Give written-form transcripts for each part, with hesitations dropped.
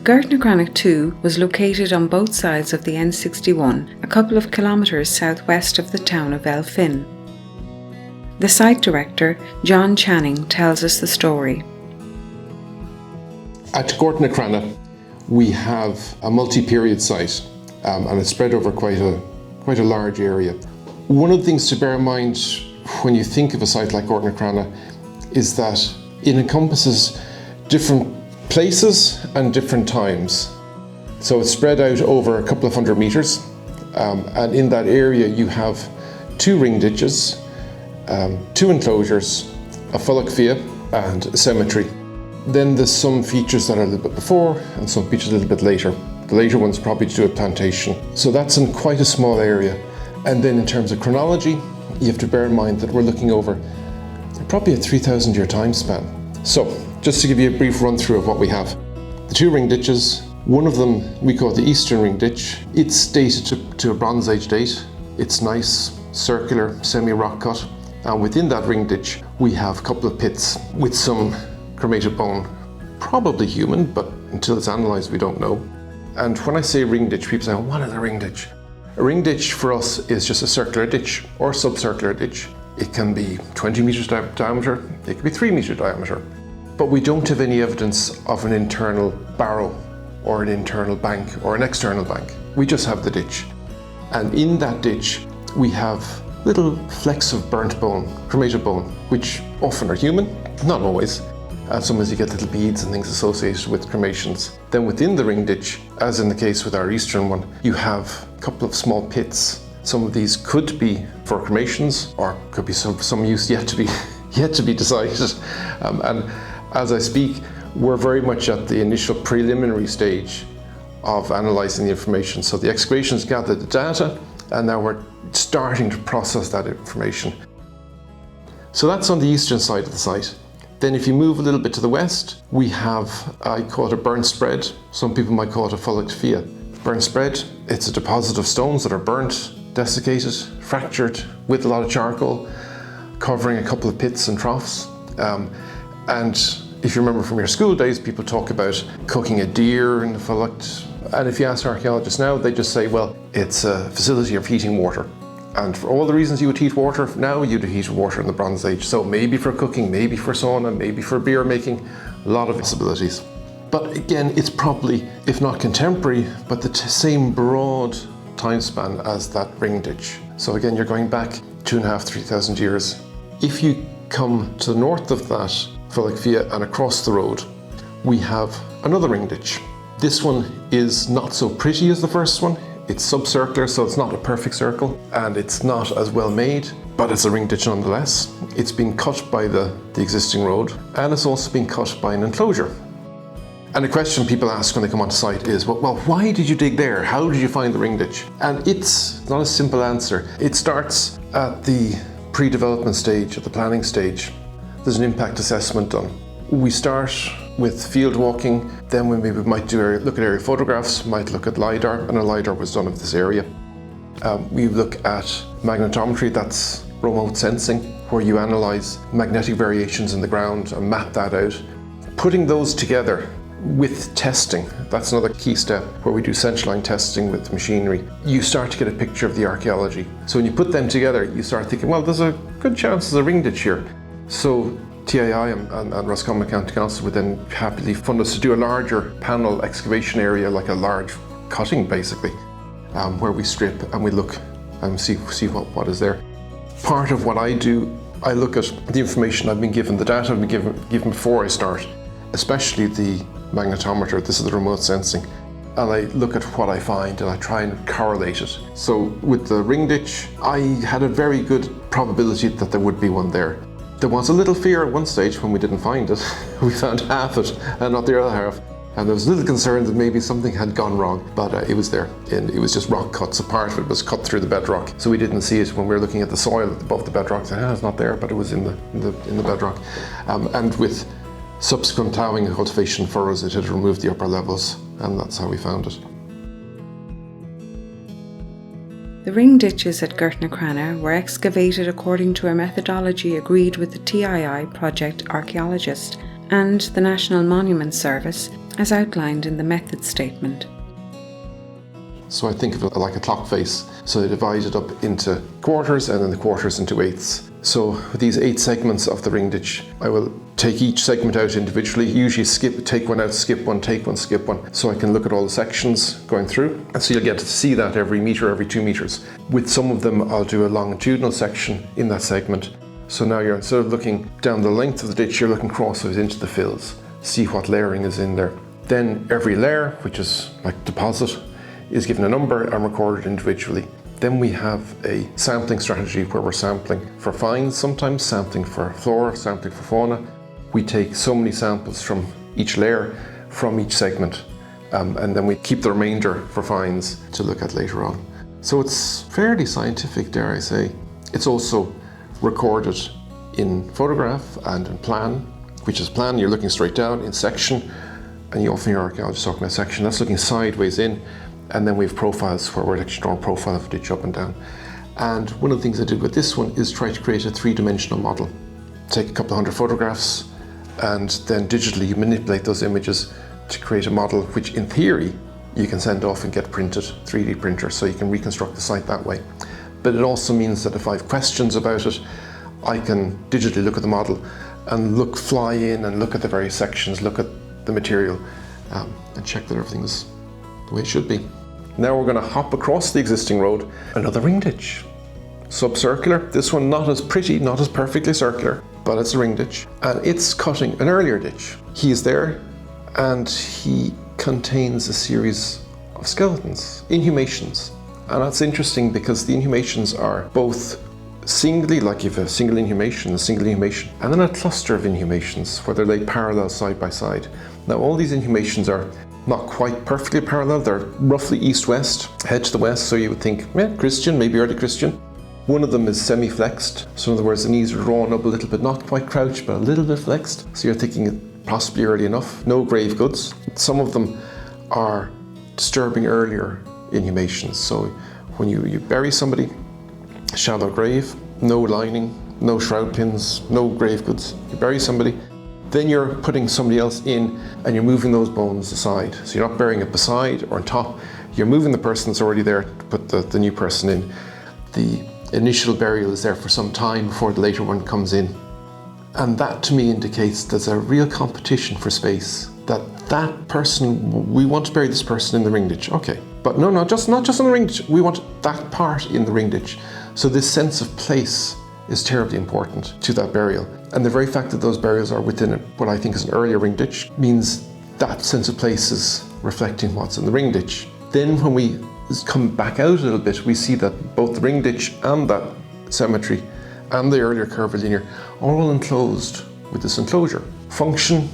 Gortnacrannagh too was located on both sides of the N61, a couple of kilometres southwest of the town of Elphin. The site director, John Channing, tells us the story. At Gortnacrannagh, we have a multi-period site, and it's spread over quite a large area. One of the things to bear in mind when you think of a site like Gortnacrannagh is that it encompasses different places and different times. So it's spread out over a couple of 100 metres, and in that area you have 2 ringditches, 2 enclosures, a furrow and a cemetery. Then there's some features that are a little bit before and some features a little bit later. The later one's probably to do with plantation. So that's in quite a small area. And then in terms of chronology, you have to bear in mind that we're looking over probably a 3,000 year time span. So just to give you a brief run through of what we have. The 2 ringditches, one of them we call the Eastern ringditch. It's dated to a Bronze Age date. It's nice, circular, semi-rock cut. And within that ringditch, we have a couple of pits with some cremated bone, probably human, but until it's analysed, we don't know. And when I say ring ditch, people say, oh, what is a ring ditch? A ring ditch for us is just a circular ditch or subcircular ditch. It can be 20 metres diameter, it can be 3 metre diameter. But we don't have any evidence of an internal barrow or an internal bank or an external bank. We just have the ditch. And in that ditch, we have little flecks of burnt bone, cremated bone, which often are human, not always. Sometimes you get little beads and things associated with cremations. Then within the ring ditch, as in the case with our eastern one, you have a couple of small pits. Some of these could be for cremations, or could be some use yet to be decided. And as I speak, we're very much at the initial preliminary stage of analysing the information. So the excavations gathered the data, and now we're starting to process that information. So that's on the eastern side of the site. Then if you move a little bit to the west, we have, I call it a burnt spread. Some people might call it a furrow. Burnt spread, it's a deposit of stones that are burnt, desiccated, fractured with a lot of charcoal, covering a couple of pits and troughs. And if you remember from your school days, people talk about cooking a deer in the furrow. And if you ask archaeologists now, they just say, well, it's a facility of heating water. And for all the reasons you would heat water, now you'd heat water in the Bronze Age. So maybe for cooking, maybe for sauna, maybe for beer making, a lot of possibilities. But again, it's probably, if not contemporary, but the same broad time span as that ring ditch. So again, you're going back 2,500, 3,000 years. If you come to the north of that furrow and across the road, we have another ring ditch. This one is not so pretty as the first one. It's subcircular, so it's not a perfect circle, and it's not as well made, but it's a ring ditch nonetheless. It's been cut by the existing road, and it's also been cut by an enclosure. And the question people ask when they come onto site is, well, why did you dig there? How did you find the ring ditch? And it's not a simple answer. It starts at the pre-development stage, at the planning stage. There's an impact assessment done. We start with field walking, then we maybe might look at area photographs, might look at LiDAR, and a LiDAR was done of this area. We look at magnetometry, that's remote sensing, where you analyse magnetic variations in the ground and map that out. Putting those together with testing, that's another key step where we do central line testing with machinery. You start to get a picture of the archaeology. So when you put them together, you start thinking, well, there's a good chance there's a ring ditch here. So TAI and Roscommon County Council would then happily fund us to do a larger panel excavation area, like a large cutting basically, where we strip and we look and see what is there. Part of what I do, I look at the information I've been given, the data I've been given before I start, especially the magnetometer, this is the remote sensing, and I look at what I find and I try and correlate it. So with the ring ditch, I had a very good probability that there would be one there. There was a little fear at one stage when we didn't find it. We found half it and not the other half. And there was a little concern that maybe something had gone wrong, but it was there. And it was just rock cuts. A part of it was cut through the bedrock. So we didn't see it when we were looking at the soil above the bedrock. It's not there, but it was in the bedrock. And with subsequent ploughing and cultivation furrows, it had removed the upper levels, and that's how we found it. The ring ditches at Gortnacrannagh were excavated according to a methodology agreed with the TII project archaeologist and the National Monument Service as outlined in the method statement. So I think of it like a clock face. So they divide it up into quarters and then the quarters into eighths. So with these 8 segments of the ring ditch, I will take each segment out individually, usually take one out, skip one, take one, skip one, so I can look at all the sections going through. And so you'll get to see that every metre, every 2 metres. With some of them, I'll do a longitudinal section in that segment. So now you're, instead of looking down the length of the ditch, you're looking crossways into the fills, see what layering is in there. Then every layer, which is like deposit, is given a number and recorded individually. Then we have a sampling strategy where we're sampling for finds, sometimes sampling for flora, sampling for fauna. We take so many samples from each layer, from each segment, and then we keep the remainder for finds to look at later on. So it's fairly scientific, dare I say. It's also recorded in photograph and in plan, which is plan, you're looking straight down, in section, and you often hear archaeologists talking about section, that's looking sideways in. And then we have profiles where we're actually drawing a profile of a ditch up and down. And one of the things I did with this one is try to create a 3-dimensional model. Take a couple of hundred photographs and then digitally you manipulate those images to create a model which in theory you can send off and get printed, 3D printer, so you can reconstruct the site that way. But it also means that if I have questions about it, I can digitally look at the model and fly in and look at the various sections, look at the material and check that everything's the way it should be. Now we're going to hop across the existing road, another ring ditch. Subcircular, this one not as pretty, not as perfectly circular, but it's a ring ditch. And it's cutting an earlier ditch. He is there and he contains a series of skeletons, inhumations. And that's interesting because the inhumations are both singly, like you have a single inhumation, and then a cluster of inhumations where they're laid parallel side by side. Now all these inhumations are not quite perfectly parallel, they're roughly east-west, head to the west, so you would think, Christian, maybe early Christian. One of them is semi-flexed, so in other words the knees are drawn up a little bit, not quite crouched, but a little bit flexed. So you're thinking it possibly early enough, no grave goods. Some of them are disturbing earlier inhumations. So when you bury somebody, shallow grave, no lining, no shroud pins, no grave goods. You bury somebody, then you're putting somebody else in and you're moving those bones aside. So you're not burying it beside or on top, you're moving the person that's already there to put the new person in. The initial burial is there for some time before the later one comes in. And that to me indicates there's a real competition for space. That person, we want to bury this person in the ring ditch, okay. But no, not just on the ring ditch, we want that part in the ring ditch. So this sense of place is terribly important to that burial. And the very fact that those burials are within what I think is an earlier ring ditch means that sense of place is reflecting what's in the ring ditch. Then when we come back out a little bit, we see that both the ring ditch and that cemetery and the earlier curvilinear are all enclosed with this enclosure. Function,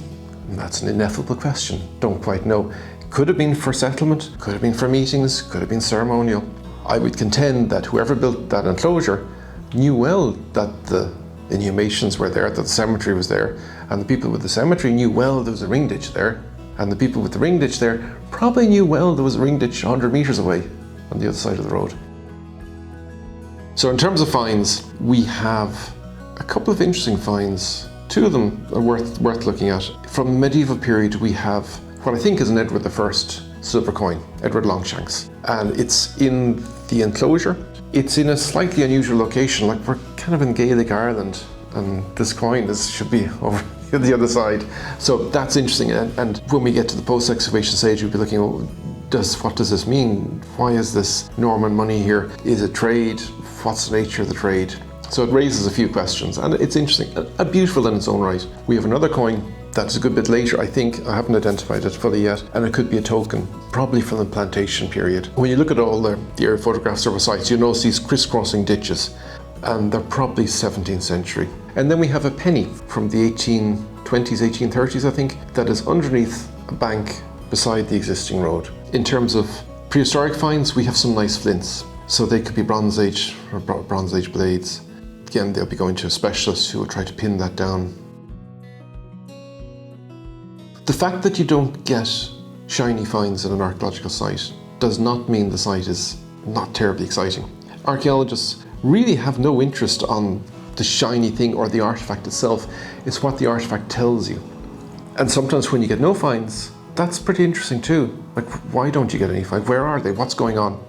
that's an ineffable question, don't quite know. Could have been for settlement, could have been for meetings, could have been ceremonial. I would contend that whoever built that enclosure knew well that the inhumations were there, that the cemetery was there, and the people with the cemetery knew well there was a ring ditch there, and the people with the ring ditch there probably knew well there was a ring ditch 100 metres away on the other side of the road. So in terms of finds, we have a couple of interesting finds. 2 of them are worth looking at. From the medieval period, we have what I think is an Edward I silver coin, Edward Longshanks, and it's in the enclosure. It's in a slightly unusual location, like we're kind of in Gaelic Ireland, and this coin should be over the other side. So that's interesting, and when we get to the post-excavation stage, we'll be looking at what does this mean? Why is this Norman money here? Is it trade? What's the nature of the trade? So it raises a few questions, and it's interesting and beautiful in its own right. We have another coin that's a good bit later, I think. I haven't identified it fully yet, and it could be a token, probably from the plantation period. When you look at all the aerial photographs of our sites, you notice these crisscrossing ditches, and they're probably 17th century. And then we have a penny from the 1820s, 1830s, I think, that is underneath a bank beside the existing road. In terms of prehistoric finds, we have some nice flints. So they could be Bronze Age or Bronze Age blades. Again, they'll be going to a specialist who will try to pin that down. The fact that you don't get shiny finds at an archaeological site does not mean the site is not terribly exciting. Archaeologists really have no interest on the shiny thing or the artifact itself. It's what the artifact tells you. And sometimes when you get no finds, that's pretty interesting too. Like, why don't you get any find? Where are they? What's going on?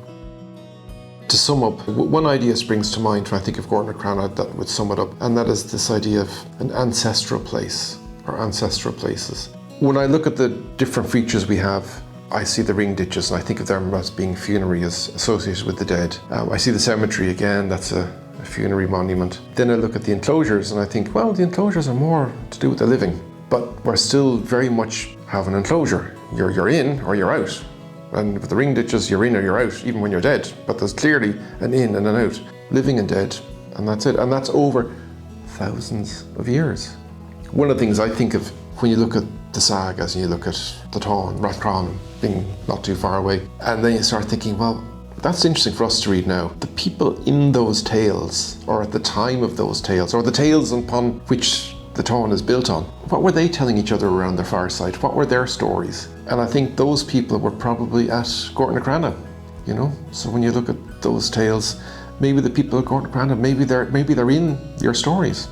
To sum up, one idea springs to mind when I think of Gortnacrannagh that would sum it up, and that is this idea of an ancestral place, or ancestral places. When I look at the different features we have, I see the ringditches and I think of them as being funerary, as associated with the dead. I see the cemetery again, that's a funerary monument. Then I look at the enclosures and I think, well, the enclosures are more to do with the living, but we're still very much have an enclosure. You're in or you're out. And with the ringditches, you're in or you're out, even when you're dead. But there's clearly an in and an out, living and dead, and that's it. And that's over thousands of years. One of the things I think of when you look at the sagas and you look at the Táin, Roscommon being not too far away, and then you start thinking, well, that's interesting for us to read now. The people in those tales, or at the time of those tales, or the tales upon which the Táin is built on, what were they telling each other around their fireside? What were their stories? And I think those people were probably at Gortnacrannagh, you know? So when you look at those tales, maybe the people at Gortnacrannagh, maybe they're in your stories.